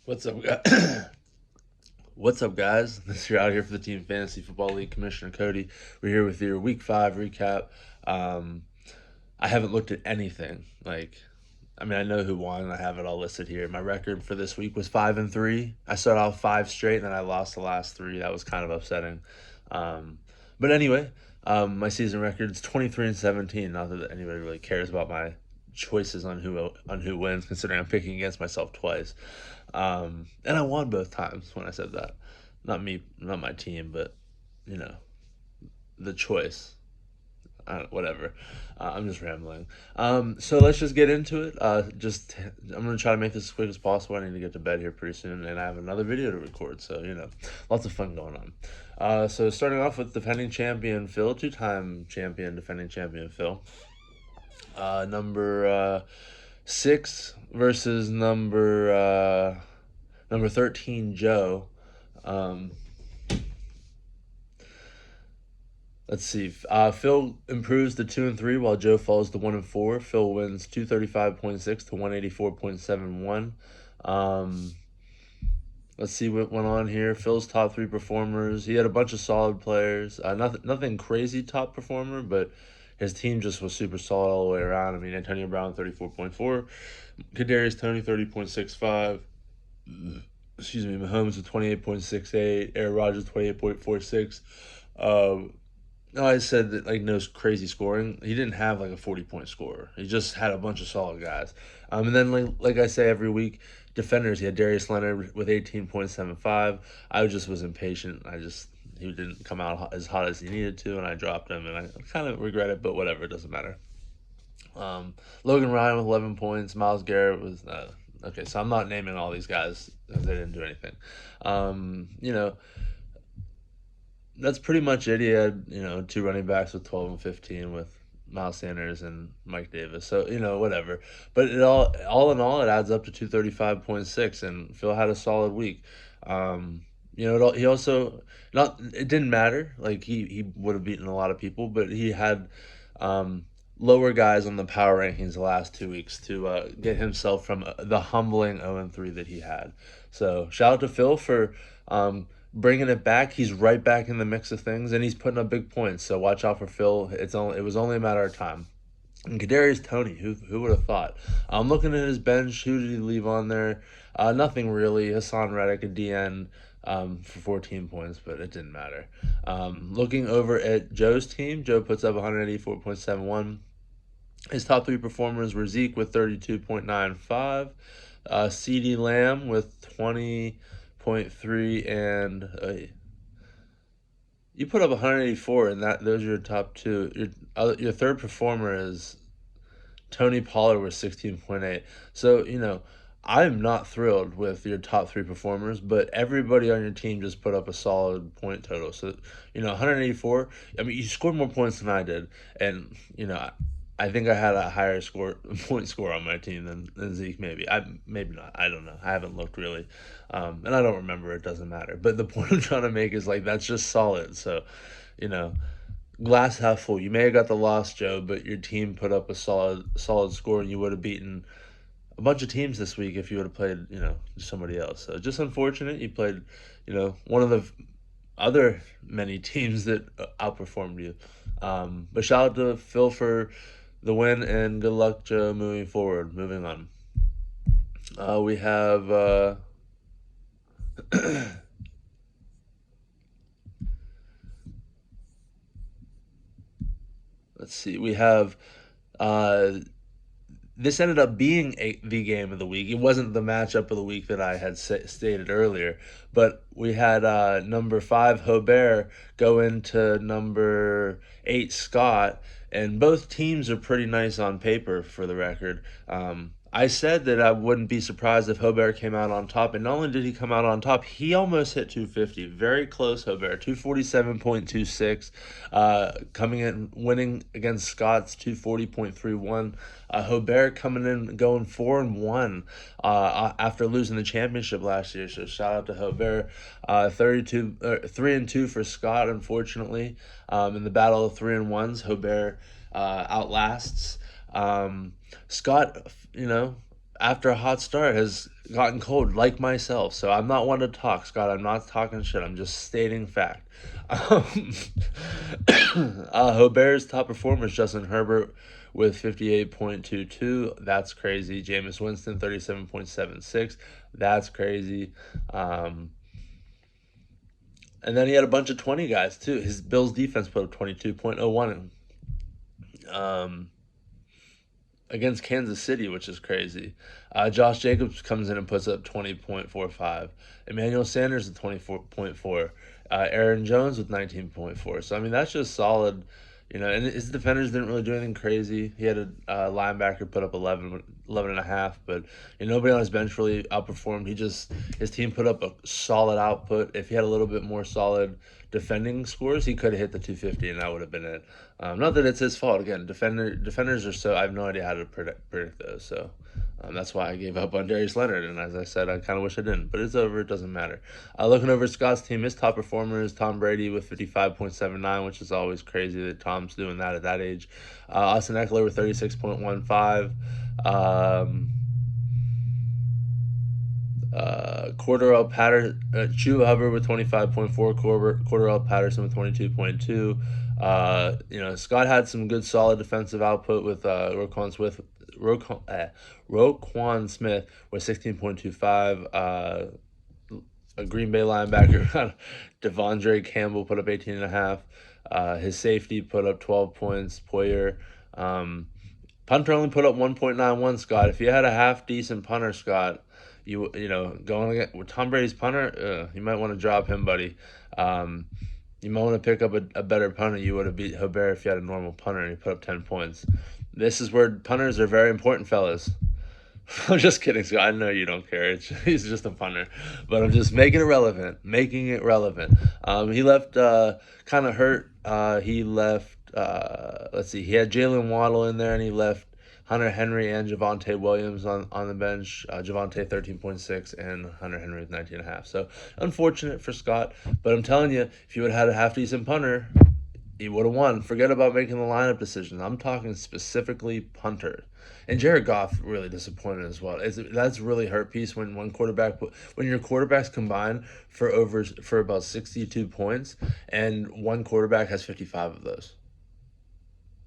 What's up, guys? What's up, guys? This is out here for the Team Fantasy Football League Commissioner Cody. We're here with your Week 5 recap. Um, I haven't looked at anything. I know who won. I have it all listed here. My record for this week was 5-3. I started off 5 straight, and then I lost the last 3. That was kind of upsetting. Um, but anyway, my season record is 23-17. Not that anybody really cares about my choices on who wins, considering I'm picking against myself twice. And I won both times when I said that. Not me, not my team, but you know the choice. Whatever. I'm just rambling. So let's just get into it. I'm gonna try to make this as quick as possible. I need to get to bed here pretty soon, and I have another video to record. So lots of fun going on. So starting off with defending champion Phil, two-time champion, defending champion Phil. Number 6 versus number 13 Joe. Um, let's see. Phil improves to 2-3, while Joe falls to 1-4. Phil wins 235.6 to 184.71. Let's see what went on here. Phil's top 3 performers. He had a bunch of solid players. Nothing crazy top performer, but his team just was super solid all the way around. I mean, Antonio Brown 34.4, Kadarius Toney 30.65. Excuse me, Mahomes with 28.68, Aaron Rodgers 28.46. No, I said that no crazy scoring. He didn't have like a 40-point scorer. He just had a bunch of solid guys. And then like I say every week, defenders. He had Darius Leonard with 18.75. I just was impatient. He didn't come out as hot as he needed to, and I dropped him, and I kind of regret it. But whatever, it doesn't matter. Logan Ryan with 11 points. Myles Garrett was okay. So I'm not naming all these guys because they didn't do anything. You know, that's pretty much it. He had 2 running backs with 12 and 15 with Miles Sanders and Mike Davis. So whatever. But all in all, it adds up to 235.6, and Phil had a solid week. He also not it didn't matter. Like he would have beaten a lot of people, but he had lower guys on the power rankings the last 2 weeks to get himself from the humbling 0-3 that he had. So shout out to Phil for bringing it back. He's right back in the mix of things, and he's putting up big points. So watch out for Phil. It was only a matter of time. And Kadarius Toney, who would have thought? I'm looking at his bench. Who did he leave on there? Nothing really. Hassan Reddick, a DN, for 14 points, but it didn't matter. Looking over at Joe's team, Joe puts up 184.71. His top 3 performers were Zeke with 32.95, CeeDee Lamb with 20.3, and you put up 184, and those are your top 2. Your third performer is Tony Pollard with 16.8. So I'm not thrilled with your top 3 performers, but everybody on your team just put up a solid point total. So 184. I mean, you scored more points than I did, and I think I had a higher point score on my team than Zeke. Maybe not. I don't know. I haven't looked really, and I don't remember. It doesn't matter. But the point I'm trying to make is that's just solid. So, you know, glass half full. You may have got the loss, Joe, but your team put up a solid score, and you would have beaten a bunch of teams this week if you would have played somebody else. So just unfortunate. You played one of the other many teams that outperformed you. But shout out to Phil for the win, and good luck, Joe, moving forward. Moving on. We have let's see. We have this ended up being the game of the week. It wasn't the matchup of the week that I had stated earlier, but we had number 5 Hobert go into number 8 Scott, and both teams are pretty nice on paper for the record. I said that I wouldn't be surprised if Hobert came out on top, and not only did he come out on top, he almost hit 250. Very close, Hobert, 247.26, coming in winning against Scott's 240.31. Hobert coming in going 4-1 after losing the championship last year. So shout out to Hobert. 3-2 for Scott. Unfortunately, in the battle of 3-1s, Hobert outlasts. Scott, after a hot start has gotten cold, like myself. So I'm not one to talk, Scott. I'm not talking shit. I'm just stating fact. Um, Hobert's top performer is Justin Herbert with 58.22. That's crazy. Jameis Winston 37.76. That's crazy. Um, and then he had a bunch of 20 guys too. His Bills defense put up 22.01. Um, against Kansas City, which is crazy. Josh Jacobs comes in and puts up 20.45. Emmanuel Sanders with 24.4. Aaron Jones with 19.4. So, I mean, that's just solid. You know, and his defenders didn't really do anything crazy. He had a linebacker put up 11 and a half, but nobody on his bench really outperformed. His team put up a solid output. If he had a little bit more solid defending scores, he could have hit the 250, and that would have been it. Not that it's his fault. Again, defenders are so, I have no idea how to predict those. So that's why I gave up on Darius Leonard. And as I said, I kind of wish I didn't. But it's over. It doesn't matter. Looking over Scott's team, his top performer is Tom Brady with 55.79, which is always crazy that Tom's doing that at that age. Austin Eckler with 36.15. Cordell Patterson, Chuba Hubbard with 25.4, Cordell Patterson with 22.2. Scott had some good solid defensive output with Roquan Smith with 16.25. A Green Bay linebacker, Devondre Campbell, put up 18.5. His safety put up 12 points. Poyer. Punter only put up 1.91, Scott. If you had a half decent punter, Scott, going against with Tom Brady's punter, you might want to drop him, buddy. You might want to pick up a better punter. You would have beat Hobert if you had a normal punter and he put up 10 points. This is where punters are very important, fellas. I'm just kidding, Scott. I know you don't care. He's just a punter. But I'm just making it relevant. He left kind of hurt. He left, let's see, he had Jalen Waddle in there, and he left Hunter Henry and Javonte Williams on the bench. Javonte 13.6 and Hunter Henry with 19.5. So unfortunate for Scott. But I'm telling you, if you would have had a half-decent punter, he would have won. Forget about making the lineup decisions. I'm talking specifically punter. And Jared Goff really disappointed as well. That's really hurt piece when your quarterbacks combine for about 62 points and one quarterback has 55 of those.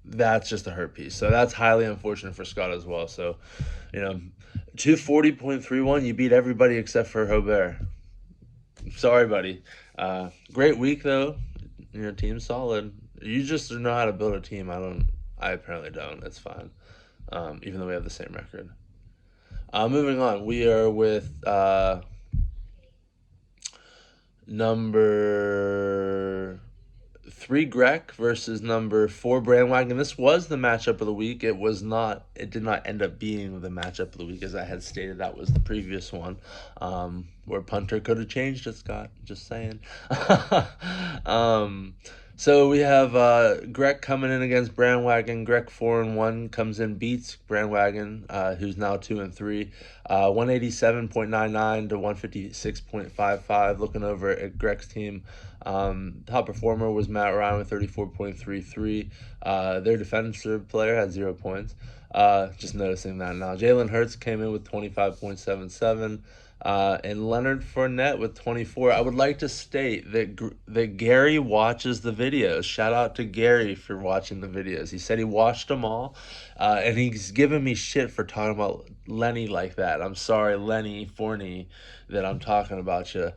That's just a hurt piece. So that's highly unfortunate for Scott as well. So, 240.31, you beat everybody except for Hobert. Sorry, buddy. Great week though. Team's solid. You just know how to build a team. I apparently don't. It's fine. Even though we have the same record. Moving on, we are with number 3 Greg versus number 4 Brandwagon. This was the matchup of the week. It did not end up being the matchup of the week, as I had stated. That was the previous one, where punter could have changed it, Scott. Just saying. So we have Greg coming in against Brandwagon. Greg 4-1 comes in, beats Brandwagon, who's now 2-3. 187.99 to 156.55. Looking over at Greg's team, top performer was Matt Ryan with 34.33. Their defensive player had 0 points. Just noticing that now. Jalen Hurts came in with 25.77. And Leonard Fournette with 24. I would like to state that Gary watches the videos. Shout out to Gary for watching the videos. He said he watched them all, and he's giving me shit for talking about Lenny like that. I'm sorry, Lenny Fournette, that I'm talking about you.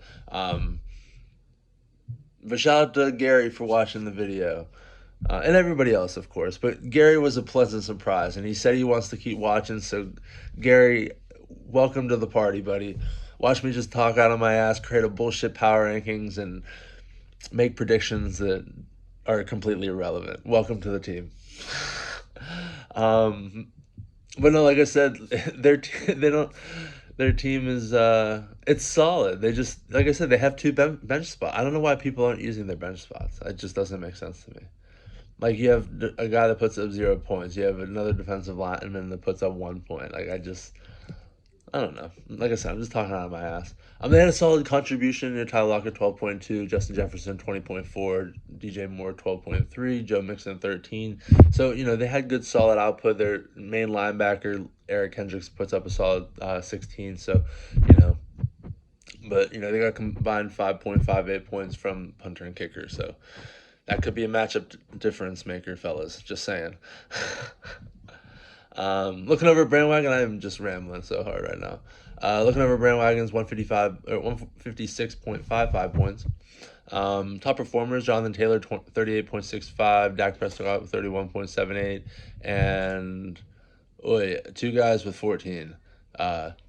But shout out to Gary for watching the video. And everybody else, of course. But Gary was a pleasant surprise, and he said he wants to keep watching. So, Gary, welcome to the party, buddy. Watch me just talk out of my ass, create a bullshit power rankings, and make predictions that are completely irrelevant. Welcome to the team. But no, like I said, their team is it's solid. They just, like I said, they have 2 bench spots. I don't know why people aren't using their bench spots. It just doesn't make sense to me. Like, you have a guy that puts up 0 points. You have another defensive lineman that puts up 1 point. Like, I don't know. Like I said, I'm just talking out of my ass. They had a solid contribution. Tyler Lockett, 12.2. Justin Jefferson, 20.4. DJ Moore, 12.3. Joe Mixon, 13. So, they had good solid output. Their main linebacker, Eric Hendricks puts up a solid 16. So, you know, but they got combined 5.58 points from punter and kicker. So that could be a matchup difference maker, fellas. Just saying. Looking over at Brandwagon, I am just rambling so hard right now. Looking over Brandwagon's 155 or 156.55 points. Top performers: Jonathan Taylor 38.65, Dak Prescott with 31.78, and two guys with 14.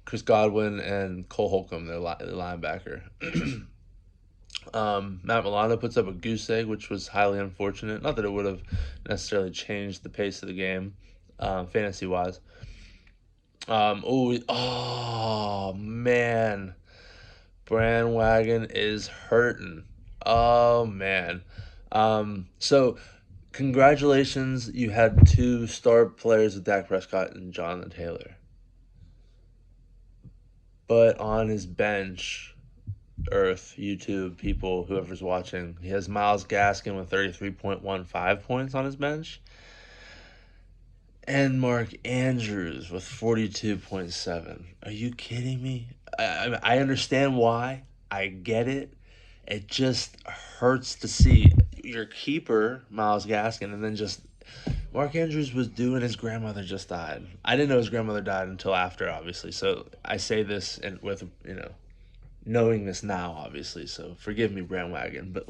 Chris Godwin and Cole Holcomb, their linebacker. Matt Milano puts up a goose egg, which was highly unfortunate. Not that it would have necessarily changed the pace of the game, fantasy wise. Oh man, Brandwagon is hurting. Oh man. So congratulations, you had two star players with Dak Prescott and Jonathan Taylor. But on his bench, Earth, YouTube, people, whoever's watching, he has Myles Gaskin with 33.15 points on his bench. And Mark Andrews with 42.7. Are you kidding me? I understand why. I get it. It just hurts to see your keeper, Myles Gaskin, and then just Mark Andrews was due and his grandmother just died. I didn't know his grandmother died until after, obviously. So I say this with, knowing this now, obviously. So forgive me, Brandwagon. But,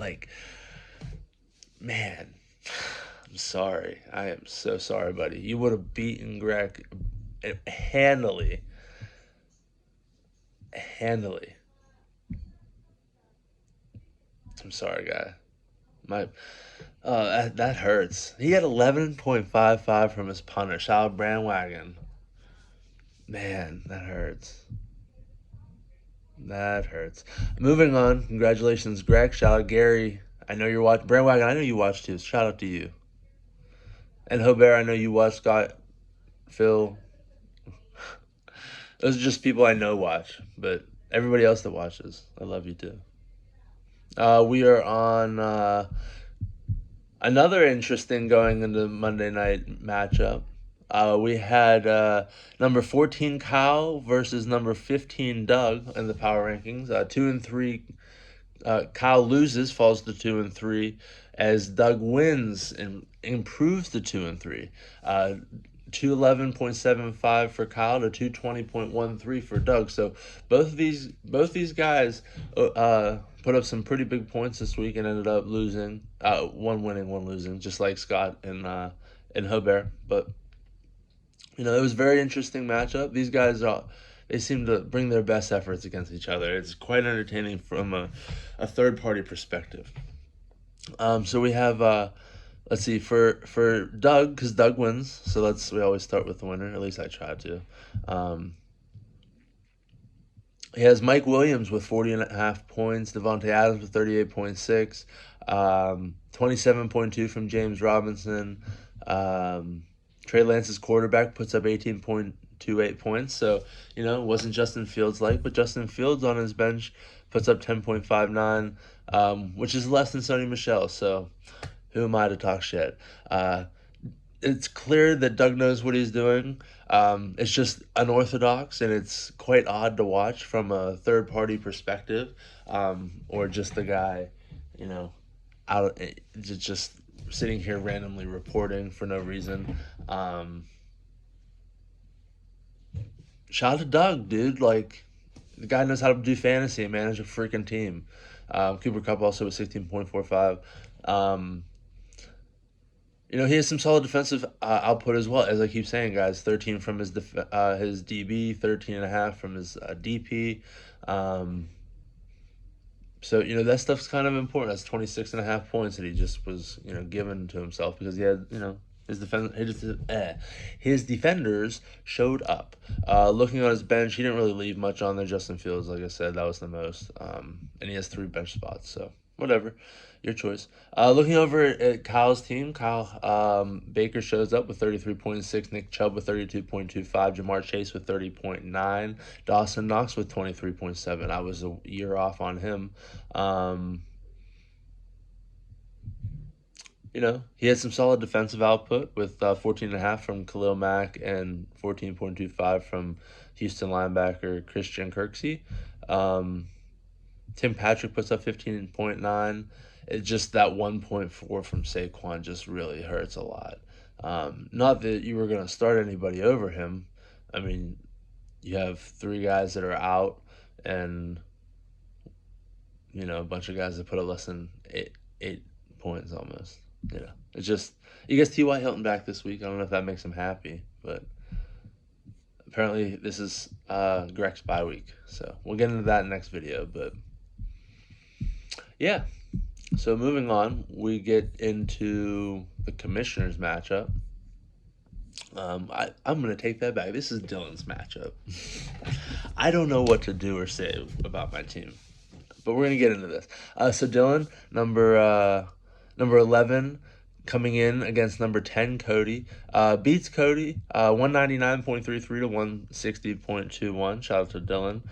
man, I'm sorry. I am so sorry, buddy. You would have beaten Greg handily. Handily. I'm sorry, guy. My that hurts. He had 11.55 from his punter. Shout out Brandwagon. Man, that hurts. That hurts. Moving on. Congratulations, Greg. Shout out Gary. I know you're watching. Brandwagon, I know you watched too. Shout out to you. And Hobert, I know you watched. Scott, Phil. Those are just people I know watch. But everybody else that watches, I love you too. We are on another interesting going into Monday night matchup. We had number 14 Kyle versus number 15 Doug in the power rankings. 2 and 3. Kyle loses, falls to 2 and 3, as Doug wins and improves to 2 and 3. 211.75 for Kyle to 220.13 for Doug. So both these guys put up some pretty big points this week and ended up losing. One winning, one losing, just like Scott and Hobert. But it was a very interesting matchup. These guys they seem to bring their best efforts against each other. It's quite entertaining from a third party perspective. So we have let's see, for Doug, because Doug wins, so we always start with the winner. At least I try to. He has Mike Williams with 40.5 points, Devontae Adams with 38.6, 27.2 from James Robinson. Trey Lance's quarterback puts up 18.28 points, so it wasn't Justin Fields but Justin Fields on his bench puts up 10.59, which is less than Sony Michel. So who am I to talk shit? It's clear that Doug knows what he's doing. It's just unorthodox, and it's quite odd to watch from a third-party perspective, or just the guy, out just sitting here randomly reporting for no reason. Shout out to Doug, dude. The guy knows how to do fantasy and manage a freaking team. Cooper Kupp also with 16.45. He has some solid defensive output as well. As I keep saying, guys, 13 from his DB, 13.5 from his DP. So, that stuff's kind of important. That's 26.5 points that he just was, given to himself because he had, his defenders showed up. Looking on his bench, he didn't really leave much on there. Justin Fields, like I said, that was the most. And he has 3 bench spots, so whatever. Your choice. Looking over at Kyle's team, Kyle Baker shows up with 33.6, Nick Chubb with 32.25, Jamar Chase with 30.9, Dawson Knox with 23.7. I was a year off on him. he had some solid defensive output with 14.5 from Khalil Mack and 14.25 from Houston linebacker Christian Kirksey. Um, Tim Patrick puts up 15.9. It's just that 1.4 from Saquon just really hurts a lot. Not that you were going to start anybody over him. I mean, you have three guys that are out and, a bunch of guys that put up less than eight points almost. It's just, he gets T.Y. Hilton back this week. I don't know if that makes him happy, but apparently this is Greg's bye week. So we'll get into that in the next video, but yeah. So moving on, we get into the commissioners matchup. I'm going to take that back. This is Dylan's matchup. I don't know what to do or say about my team, but we're going to get into this. So Dylan, number 11, coming in against number 10, Cody. Beats Cody, 199.33 to 160.21. Shout out to Dylan.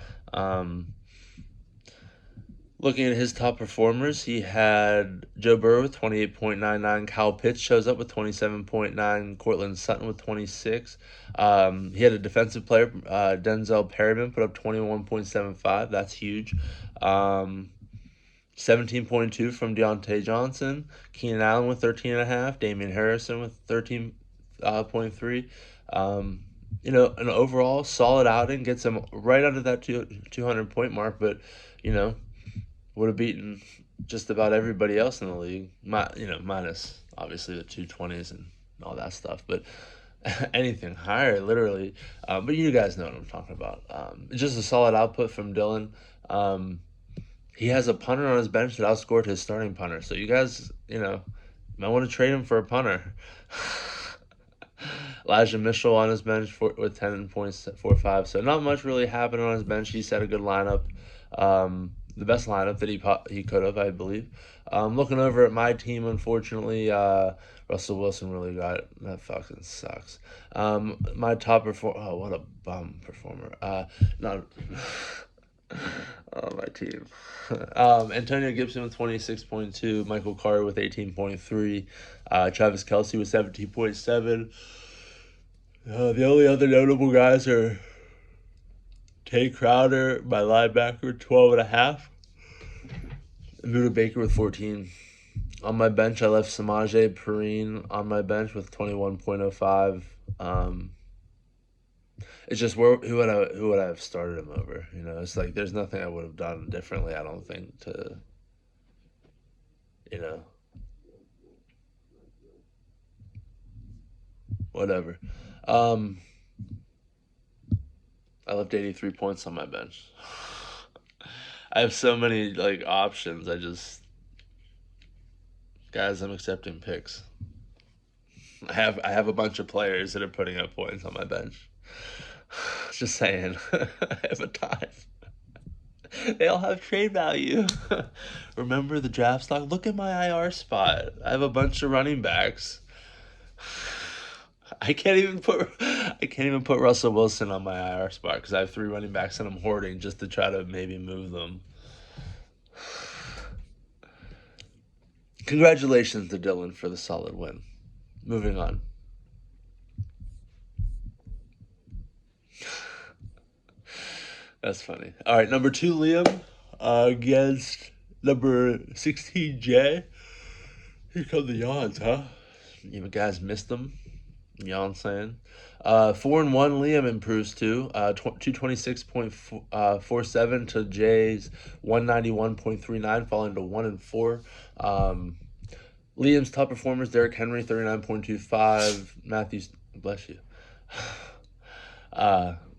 Looking at his top performers, he had Joe Burrow with 28.99. Kyle Pitts shows up with 27.9. Cortland Sutton with 26. He had a defensive player, Denzel Perryman, put up 21.75. That's huge. 17.2 from Deontay Johnson. Keenan Allen with 13.5. Damian Harrison with 13.3. An overall solid outing, gets him right under that 200-point mark, but, would have beaten just about everybody else in the league, minus obviously the 220s and all that stuff, but anything higher, literally. But you guys know what I'm talking about. Just a solid output from Dylan. He has a punter on his bench that outscored his starting punter, so you guys, might want to trade him for a punter. Elijah Mitchell on his bench with 10.45, so not much really happened on his bench. He set a good lineup. The best lineup that he could have, I believe. Looking over at my team, unfortunately, Russell Wilson really got it. That fucking sucks. My top performer. Oh, what a bum performer. Not. Oh, my team. Antonio Gibson with 26.2. Michael Carter with 18.3. Travis Kelce with 17.7. The only other notable guys are Tay Crowder, my linebacker, 12.5. Muda Baker with 14. On my bench, I left Samaje Perine on my bench with 21.05. It's just who would I have started him over? It's like there's nothing I would have done differently. I don't think to, whatever. I left 83 points on my bench. I have so many options. Guys, I'm accepting picks. I have a bunch of players that are putting up points on my bench. Just saying. I have a ton. They all have trade value. Remember the draft stock? Look at my IR spot. I have a bunch of running backs. I can't even put Russell Wilson on my IR spot because I have 3 running backs and I'm hoarding just to try to maybe move them. Congratulations to Dylan for the solid win. Moving on. That's funny. All right, number 2, Liam, against number 16, Jay. Here come the yawns, huh? You guys missed them. You know what I'm saying? 4-1, Liam improves to 226.47 to Jay's 191.39, falling to 1-4. Liam's top performers: Derrick Henry, 39.25. Matthews, bless you.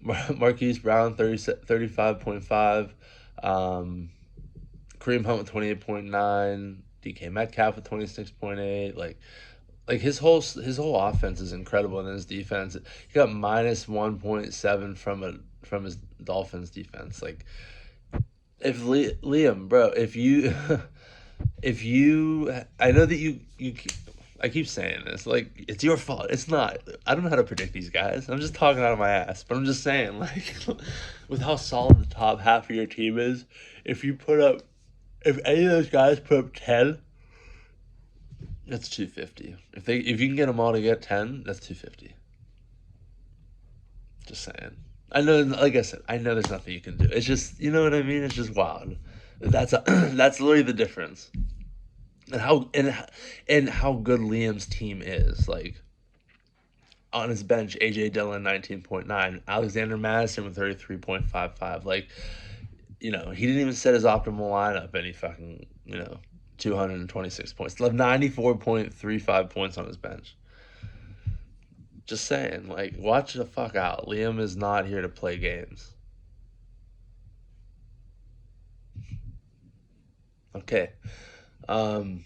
Marquise Brown, 35.5. Kareem Hunt with 28.9. DK Metcalf with 26.8. Like his whole offense is incredible, and his defense, he got minus 1.7 from his Dolphins defense. Like, if Liam, bro, if you I know that you I keep saying this, like, it's your fault. It's not. I don't know how to predict these guys. I'm just talking out of my ass, but I'm just saying, like, with how solid the top half of your team is, if any of those guys put up 10, That's 250. If you can get them all to get 10, that's 250. Just saying. I know, like I said, I know there's nothing you can do. It's just, you know what I mean? It's just wild. That's literally the difference. And how good Liam's team is. Like on his bench, AJ Dillon 19.9, Alexander Madison with 33.55. Like, he didn't even set his optimal lineup and he fucking, 226 points. Left 94.35 points on his bench. Just saying, like, watch the fuck out. Liam is not here to play games. Okay. Um,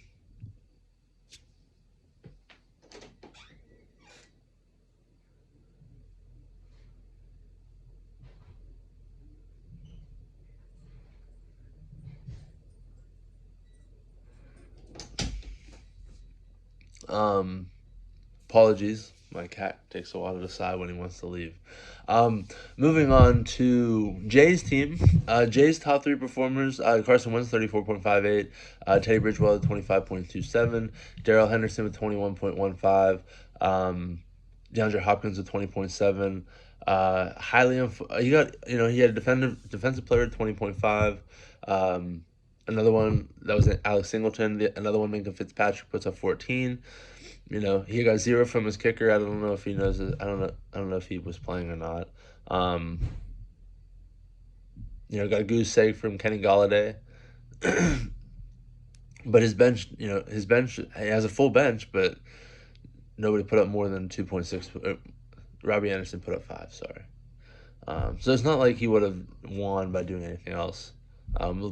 um, Apologies. My cat takes a while to decide when he wants to leave. Moving on to Jay's team. Jay's top three performers: Carson Wentz 34.58, Teddy Bridgewater 25.27, Darrell Henderson with 21.15, DeAndre Hopkins with 20.7. He had a defensive player at 20.5. Another one that was Alex Singleton. Another one, Minka Fitzpatrick, puts up 14. He got zero from his kicker. I don't know if he knows it. I don't know if he was playing or not. Um, got a goose egg from Kenny Galladay. But his bench, he has a full bench, but nobody put up more than 2.6. Robbie Anderson put up 5. Sorry. So it's not like he would have won by doing anything else,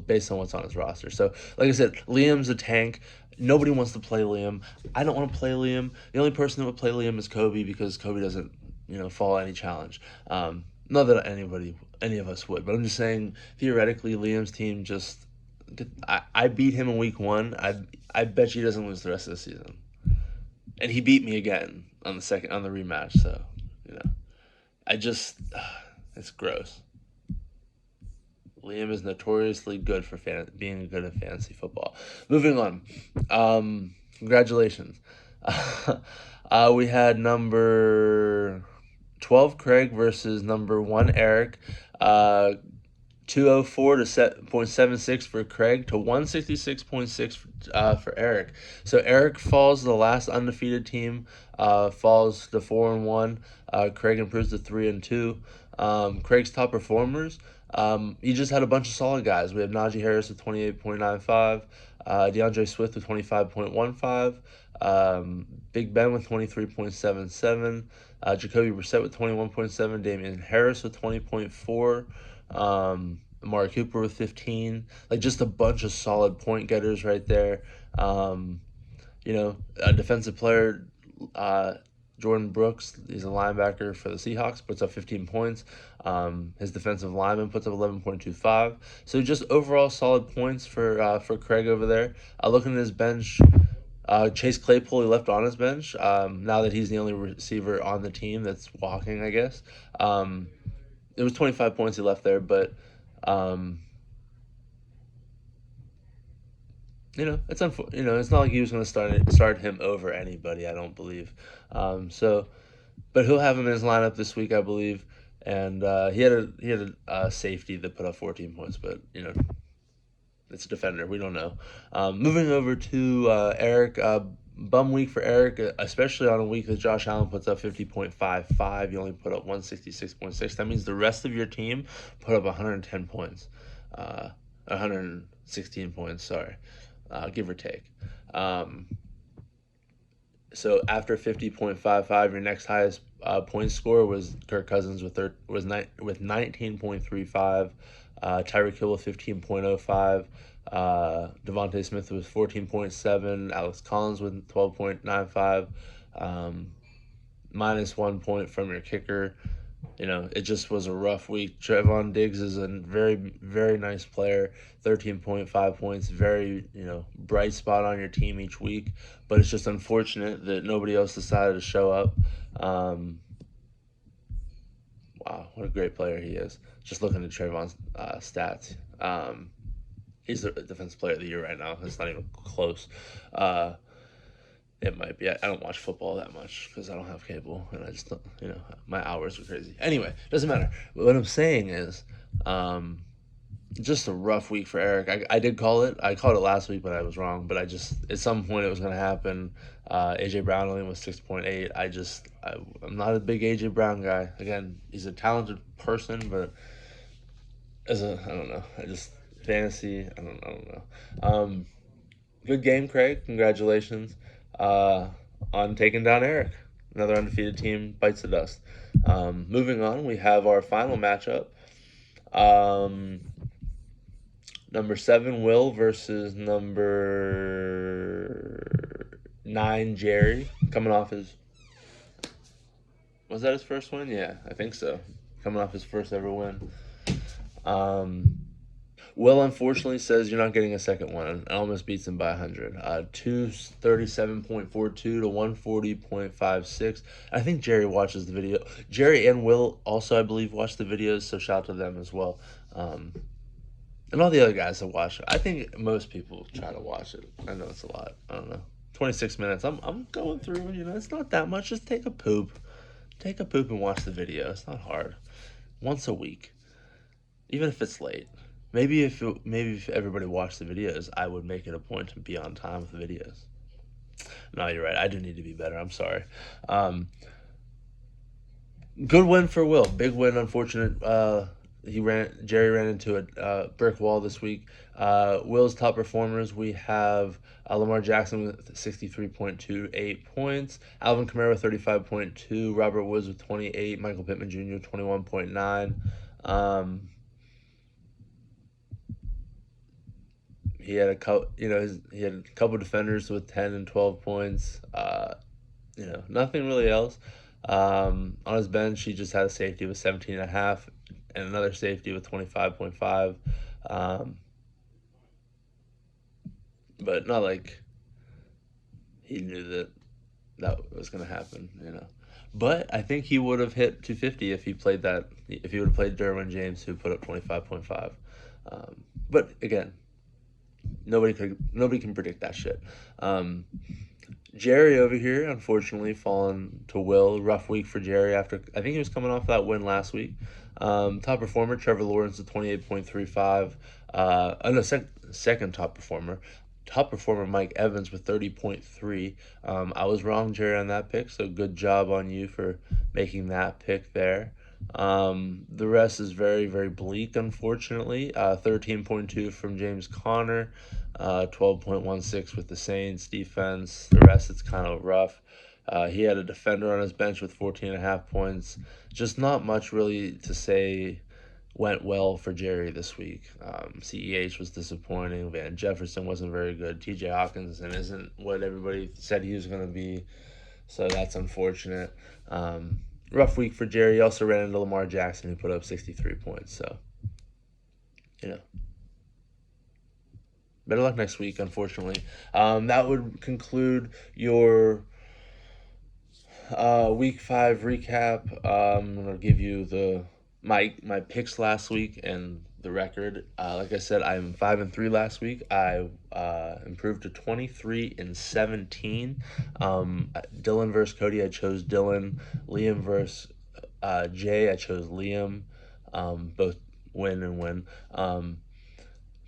based on what's on his roster. So, like I said, Liam's a tank. Nobody wants to play Liam. I don't want to play Liam. The only person that would play Liam is Kobe because Kobe doesn't, follow any challenge. Not that any of us would, but I'm just saying theoretically, Liam's team just. I beat him in week 1. I bet you he doesn't lose the rest of the season, and he beat me again on the rematch. So, I just it's gross. Liam is notoriously good for being good at fantasy football. Moving on. Congratulations. We had number 12 Craig versus number 1 Eric. 204 to 0.76 for Craig to 166.6 for Eric. So Eric falls the last undefeated team. Falls to 4-1. Craig improves to 3-2. Craig's top performers. He just had a bunch of solid guys. We have Najee Harris with 28.95, DeAndre Swift with 25.15, Big Ben with 23.77, Jacoby Brissett with 21.7, Damian Harris with 20.4, Amari Cooper with 15. Like, just a bunch of solid point getters right there. A defensive player, Jordan Brooks, he's a linebacker for the Seahawks, puts up 15 points. His defensive lineman puts up 11.25. So just overall solid points for Craig over there. Looking at his bench, Chase Claypool, he left on his bench. Now that he's the only receiver on the team that's walking, I guess. It was 25 points he left there, but it's it's not like he was going to start him over anybody. I don't believe. But he'll have him in his lineup this week, I believe. And he had a safety that put up 14 points, but it's a defender. We don't know. Moving over to Eric. Bum week for Eric, especially on a week that Josh Allen puts up 50.55. You only put up 166.6. That means the rest of your team put up 110 points. 116 points, sorry. Give or take. So after 50.55, your next highest point score was Kirk Cousins with 19.35. Tyreek Hill with 15.05. Devontae Smith with 14.7. Alex Collins with 12.95. Minus 1 point from your kicker. It just was a rough week. Trevon Diggs is a very, very nice player. 13.5 points. Very, bright spot on your team each week. But it's just unfortunate that nobody else decided to show up. Wow, what a great player he is. Just looking at Trevon's stats. He's the defensive player of the year right now. It's not even close. It might be. I don't watch football that much because I don't have cable, and I just don't, my hours are crazy. Anyway, doesn't matter. What I'm saying is, um, just a rough week for Eric. I did call it. I called it last week, but I was wrong. But I just at some point it was going to happen. AJ Brown only was 6.8. I'm not a big AJ Brown guy. Again, he's a talented person, but I don't know. I just fantasy. I don't know. Good game, Craig. Congratulations on taking down Eric. Another undefeated team bites the dust. Moving on, we have our final matchup. Number 7, Will, versus number 9, Jerry. Coming off his. Was that his first win? Yeah, I think so. Coming off his first ever win. Will unfortunately says you're not getting a second one and almost beats him by 100. 237.42 to 140.56. I think Jerry watches the video. Jerry and Will also, I believe, watch the videos, so shout out to them as well. And all the other guys that watch it. I think most people try to watch it. I know it's a lot. I don't know. 26 minutes. I'm going through, it's not that much. Just take a poop. Take a poop and watch the video. It's not hard. Once a week. Even if it's late. Maybe if everybody watched the videos, I would make it a point to be on time with the videos. No, you're right. I do need to be better. I'm sorry. Good win for Will. Big win. Unfortunate. Jerry ran into a brick wall this week. Will's top performers, we have Lamar Jackson with 63.28 points, Alvin Kamara with 35.2, Robert Woods with 28, Michael Pittman Jr. 21.9. He had a couple, he had a couple defenders with 10 and 12 points. Nothing really else. On his bench, he just had a safety with 17.5 and another safety with 25.5. But not like he knew that was going to happen, But I think he would have hit 250 if he would have played Derwin James, who put up 25.5. But again, nobody can predict that shit. Jerry over here, unfortunately, fallen to Will. Rough week for Jerry after, I think he was coming off that win last week. Top performer, Trevor Lawrence with 28.35. Second top performer. Top performer, Mike Evans with 30.3. I was wrong, Jerry, on that pick, so good job on you for making that pick there. The rest is very, very bleak, unfortunately. 13.2 from James Conner, 12.16 with the Saints defense. The rest, it's kind of rough. He had a defender on his bench with 14.5 points. Just not much really to say went well for Jerry this week. CEH was disappointing. Van Jefferson wasn't very good. TJ Hawkinson isn't what everybody said he was going to be, so that's unfortunate. Rough week for Jerry. He also ran into Lamar Jackson, who put up 63 points. So, better luck next week, unfortunately. That would conclude your week 5 recap. I'm going to give you my picks last week and the record. Like I said, I'm 5-3 last week. I improved to 23-17. Dylan versus Cody, I chose Dylan. Liam versus Jay, I chose Liam. Both win and win.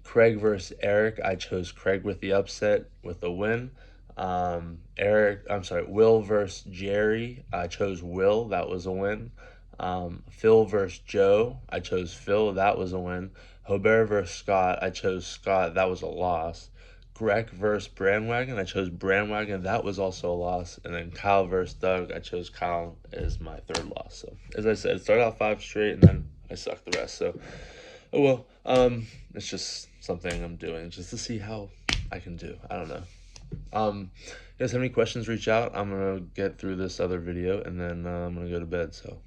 Craig versus Eric, I chose Craig with the upset with the win. Will versus Jerry, I chose Will. That was a win. Phil versus Joe, I chose Phil. That was a win. Hobert versus Scott, I chose Scott. That was a loss. Greg versus Brandwagon, I chose Brandwagon. That was also a loss. And then Kyle versus Doug, I chose Kyle as my third loss. So, as I said, it started out 5 straight, and then I sucked the rest. So, oh well. It's just something I'm doing just to see how I can do. I don't know. You guys have any questions, reach out. I'm going to get through this other video, and then I'm going to go to bed, so.